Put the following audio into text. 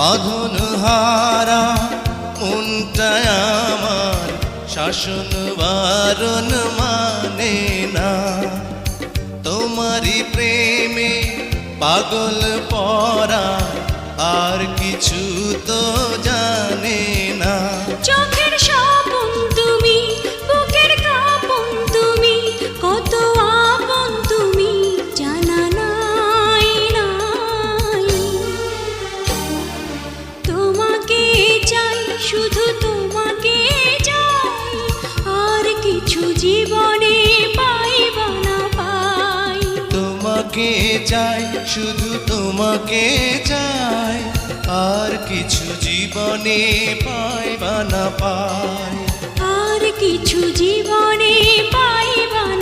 বাঁধন হারা মনটায় আমার শাসন বারণ মানে না। তোমারই প্রেমে পাগল পরা আর কিছু তো জানে না। চোখের স্বপন তুমি, বুকের কাঁপন তুমি, কত আপন তুমি জানা নাই নাই। তোমাকে চাই, শুধু তোমাকে চাই, আর কিছু জীবনে পাইবা না পাই। তোমাকে চাই, শুধু তোমাকে চাই, আর কিছু জীবনে পাইবা না পাই। আর কিছু জীবনে পাইবা না।